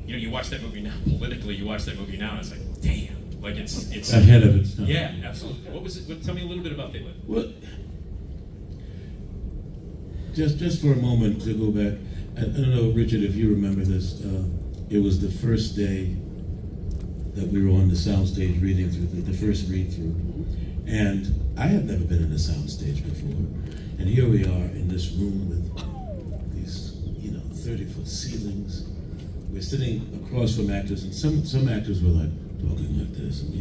you watch that movie now politically. You watch that movie now, and it's like, damn. Like it's ahead of its time. Yeah, absolutely. What was it? Tell me a little bit about They Live. Well, just for a moment to go back, I don't know, Richard, if you remember this. It was the first day that we were on the soundstage reading through the first read through, and I had never been in a soundstage before, and here we are in this room with these 30-foot ceilings. We're sitting across from actors, and some actors were like talking like this, and I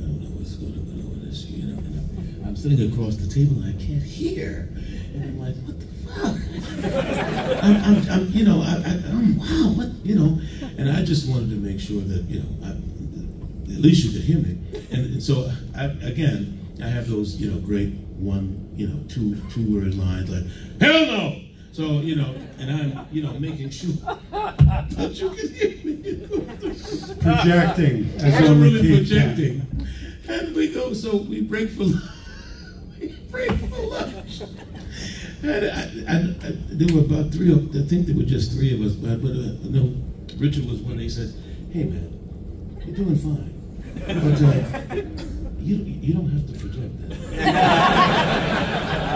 don't know what's going on with this, and I'm sitting across the table and I can't hear, and I'm like, what the fuck? Wow, what, and I just wanted to make sure that, at least you could hear me, and so I have those, great two-word lines like, hell no! So, and I'm, making sure that you can hear me. Projecting. I'm really projecting. And we go, so we break for lunch. And there were about 3 of, I think there were just 3 of us, but no, Richard was one. He said, "Hey man, you're doing fine. But you don't have to project that."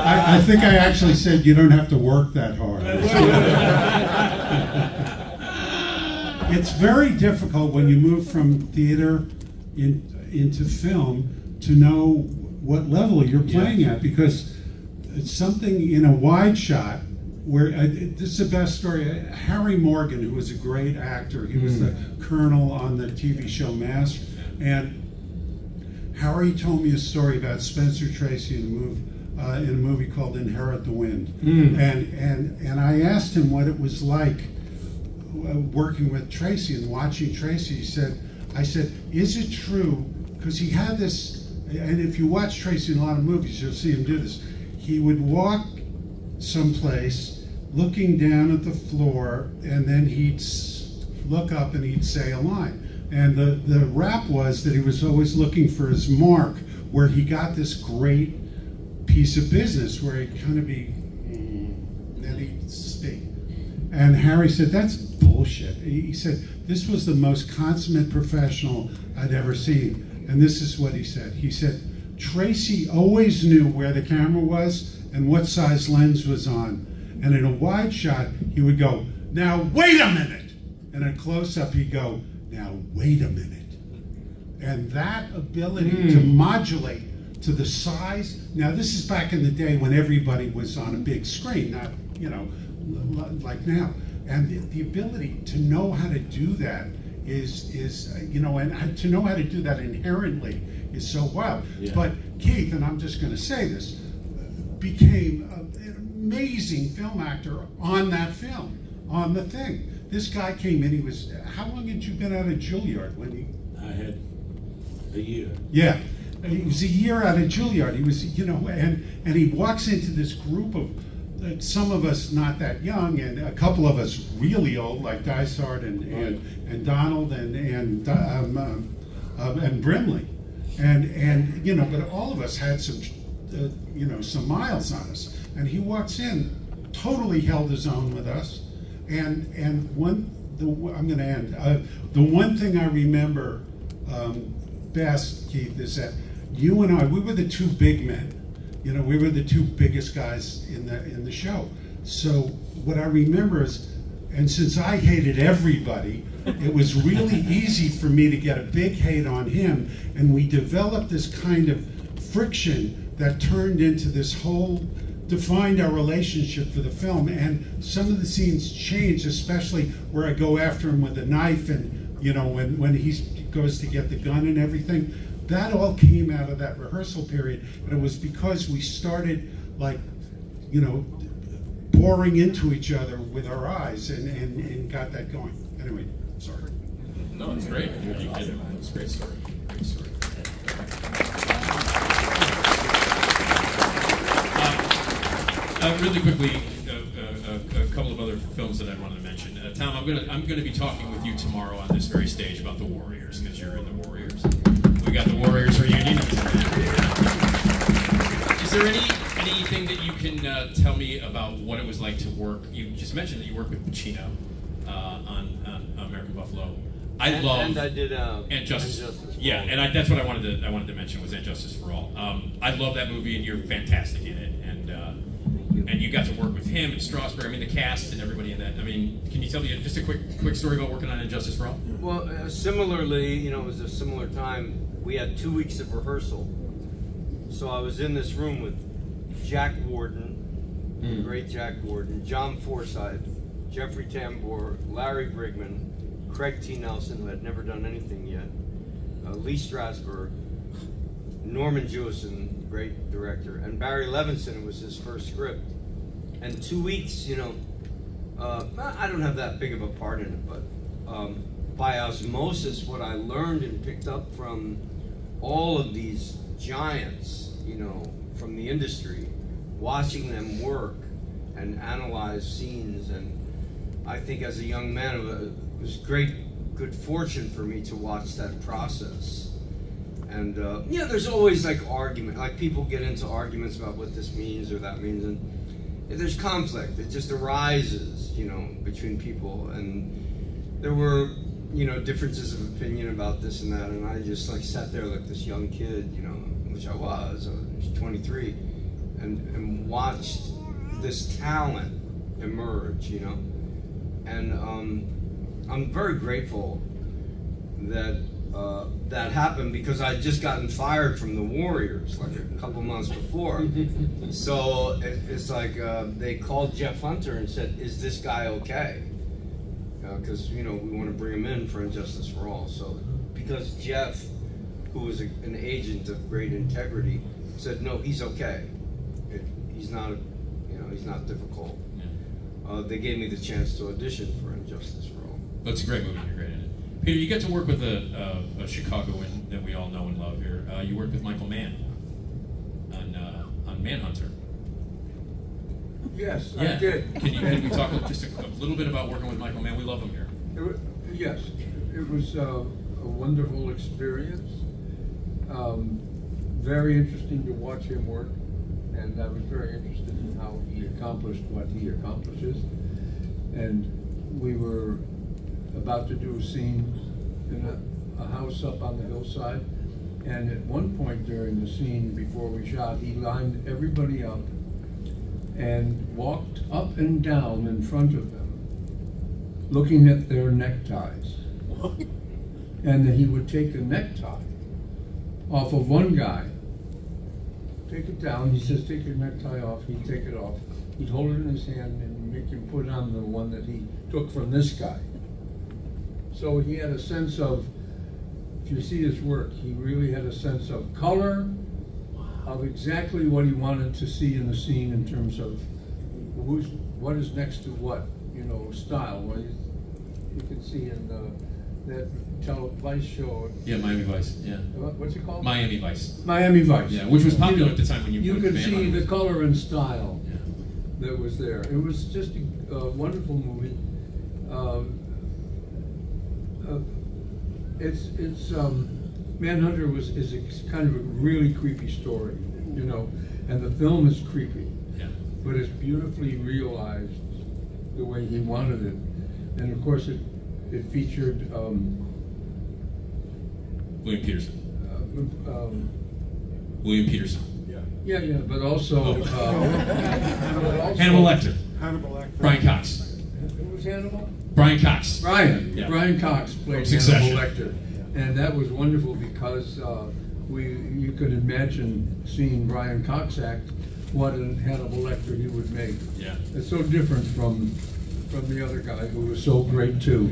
I think I actually said you don't have to work that hard. It's very difficult when you move from theater into film to know what level you're playing at, because it's something in a wide shot where this is the best story. Harry Morgan, who was a great actor, he was the colonel on the TV show Master, and Harry told me a story about Spencer Tracy in a movie called Inherit the Wind, and I asked him what it was like working with Tracy and watching Tracy. I said, is it true? Because he had this, and if you watch Tracy in a lot of movies, you'll see him do this. He would walk someplace looking down at the floor, and then he'd look up and he'd say a line. And the rap was that he was always looking for his mark, where he got this great piece of business where he'd kind of be, then he'd speak. And Harry said, that's bullshit. bullshit. He said, this was the most consummate professional I'd ever seen. And this is what he said. He said, Tracy always knew where the camera was and what size lens was on. And in a wide shot, he would go, now wait a minute. And in a close-up, he'd go, now wait a minute. And that ability to modulate to the size. Now, this is back in the day when everybody was on a big screen, not, you know, like now. And the ability to know how to do that is you know, and to know how to do that inherently is so wild. Yeah. But Keith, and I'm just going to say this, became an amazing film actor on that film, on The Thing. This guy came in, he was, how long had you been out of Juilliard when he? I had a year. Yeah, he was a year out of Juilliard. He was, you know, and he walks into this group of, some of us not that young, and a couple of us really old, like Dysart and Donald and Brimley, and you know, but all of us had some, you know, some miles on us. And he walks in, totally held his own with us, and I'm going to end. The one thing I remember best, Keith, is that you and I, we were the two big men. You know, we were the two biggest guys in the show. So what I remember is, and since I hated everybody, it was really easy for me to get a big hate on him, and we developed this kind of friction that turned into this whole, defined our relationship for the film. And some of the scenes changed, especially where I go after him with a knife, and you know, when he goes to get the gun and everything. That all came out of that rehearsal period, and it was because we started, like, you know, boring into each other with our eyes, and got that going. Anyway, sorry. No, it's great. It's a great story. Great story. Really quickly, a couple of other films that I wanted to mention. Tom, I'm gonna be talking with you tomorrow on this very stage about the Warriors, because you're in the Warriors. We got the Warriors reunion. Is there anything that you can tell me about what it was like to work? You just mentioned that you worked with Pacino on American Buffalo. I did And Justice. Yeah, and that's what I wanted to mention was And Justice for All. I love that movie, and you're fantastic in it. And you got to work with him and Strasberg. I mean, the cast and everybody in that. I mean, can you tell me just a quick story about working on And Justice for All? Well, similarly, you know, it was a similar time. We had 2 weeks of rehearsal. So I was in this room with Jack Warden, the great Jack Warden, John Forsythe, Jeffrey Tambor, Larry Brigman, Craig T. Nelson, who had never done anything yet, Lee Strasberg, Norman Jewison, great director, and Barry Levinson. It was his first script. And 2 weeks, you know, I don't have that big of a part in it, but by osmosis, what I learned and picked up from all of these giants, you know, from the industry, watching them work and analyze scenes, and I think as a young man, it was good fortune for me to watch that process. And yeah, there's always like argument, like people get into arguments about what this means or that means, and there's conflict. It just arises, you know, between people, and there were, you know, differences of opinion about this and that, and I just like sat there like this young kid, you know, which I was 23, and watched this talent emerge, you know, and I'm very grateful that that happened, because I'd just gotten fired from the Warriors like a couple months before. So it's like they called Jeff Hunter and said, "Is this guy okay?" Because you know, we want to bring him in for And Justice for All. So because Jeff, who was an agent of great integrity, said, "No, he's okay. He's not, you know, he's not difficult." They gave me the chance to audition for And Justice for All. That's a great movie. You're great in it. Peter, you get to work with a Chicagoan that we all know and love here. You worked with Michael Mann on Manhunter. Yes, yeah. I did. Can we talk just a little bit about working with Michael Mann? We love him here. Yes, it was a wonderful experience. Very interesting to watch him work, and I was very interested in how he accomplished what he accomplishes. And we were about to do a scene in a house up on the hillside. And at one point during the scene, before we shot, he lined everybody up and walked up and down in front of them, looking at their neckties. And then he would take a necktie off of one guy, take it down, he says, take your necktie off, he'd take it off. He'd hold it in his hand and make him put on the one that he took from this guy. So he had a sense of, if you see his work, he really had a sense of color, of exactly what he wanted to see in the scene in terms of what is next to what, you know, style. Well, you can see in that Vice show. Yeah, Miami Vice. Yeah. What's it called? Miami Vice. Miami Vice. Yeah, which was popular at the time when you could band see on the it. color and style that was there. It was just a wonderful movie. It's Manhunter is a kind of a really creepy story, you know, and the film is creepy, but it's beautifully realized the way he wanted it, and of course it featured William Peterson. William Peterson. Yeah, but also Hannibal Lecter. Hannibal Lecter. Brian Cox. Who was Hannibal? Brian Cox. Brian Cox played Hannibal Lecter, and that was wonderful because you could imagine seeing Brian Cox act what a Hannibal Lecter he would make. Yeah, it's so different from the other guy who was so great too.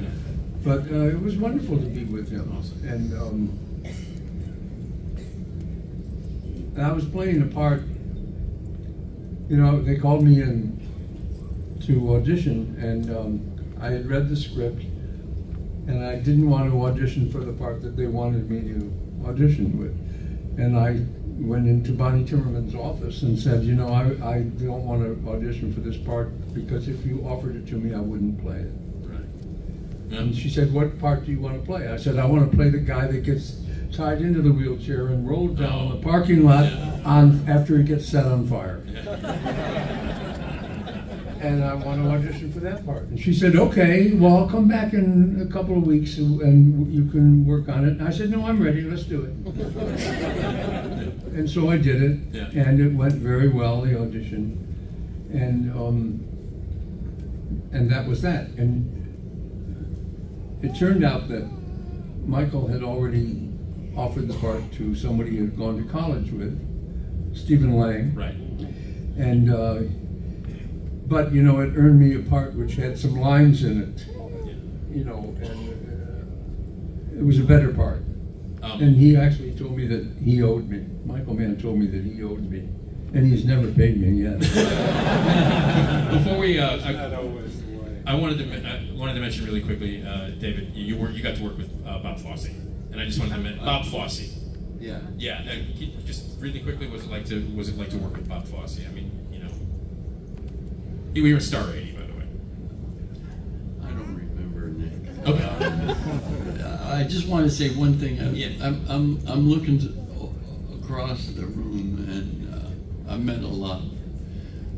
But it was wonderful to be with him, and I was playing a part. You know, they called me in to audition, and I had read the script, and I didn't want to audition for the part that they wanted me to audition with. And I went into Bonnie Timmerman's office and said, you know, I don't want to audition for this part because if you offered it to me, I wouldn't play it. Right. Yeah. And she said, what part do you want to play? I said, I want to play the guy that gets tied into the wheelchair and rolled down the parking lot after he gets set on fire. And I want to audition for that part. And she said, okay, well, I'll come back in a couple of weeks and you can work on it. And I said, no, I'm ready, let's do it. And so I did it, and it went very well, the audition. And that was that. And it turned out that Michael had already offered the part to somebody he had gone to college with, Stephen Lang. Right. And but you know, it earned me a part which had some lines in it, you know, and it was a better part. And he actually told me that he owed me. Michael Mann told me that he owed me, and he's never paid me yet. Before we, Not always the way. I wanted to mention really quickly, David, you got to work with Bob Fosse, and I just wanted to mention Bob Fosse. Yeah. Yeah. Just really quickly, was it like to work with Bob Fosse? I mean, you know, we were Star 80, by the way. I don't remember, Nick. Okay. I just want to say one thing. I'm looking across the room, and I've met a lot of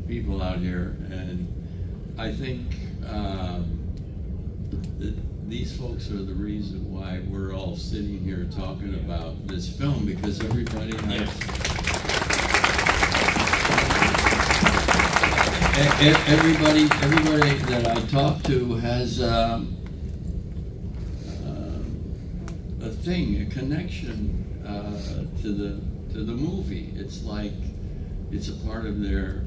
people out here, and I think that these folks are the reason why we're all sitting here talking about this film, because everybody has everybody that I talk to has a thing, a connection to the movie. It's like it's a part of their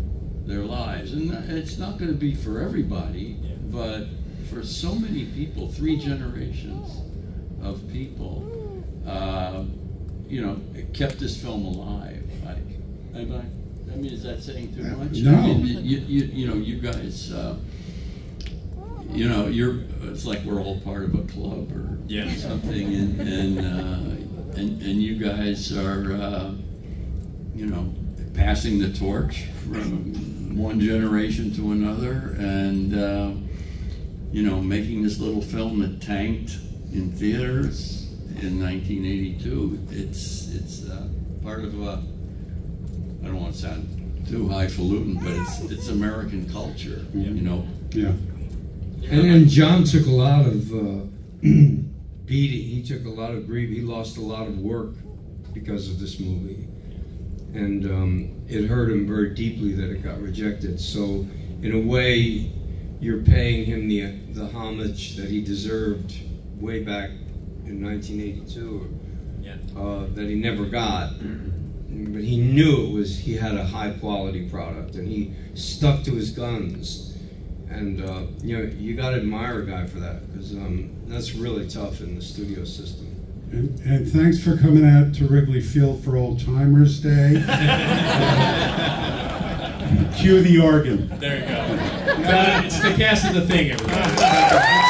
lives, and it's not going to be for everybody, but for so many people, 3 generations of people, you know, it kept this film alive. I mean, is that saying too much? No. I mean, you know, you guys, you know, it's like we're all part of a club or something, and you guys are, you know, passing the torch from one generation to another, and you know, making this little film that tanked in theaters in 1982. It's part of a, I don't want to sound too highfalutin, but it's American culture, you know. Yeah. And then John took a lot of beating. He took a lot of grief. He lost a lot of work because of this movie, and it hurt him very deeply that it got rejected. So, in a way, you're paying him the homage that he deserved way back in 1982, that he never got. But he knew he had a high quality product, and he stuck to his guns. And you got to admire a guy for that, because that's really tough in the studio system. And thanks for coming out to Wrigley Field for Old Timers Day. Cue the organ. There you go. It's the cast of The Thing, everybody.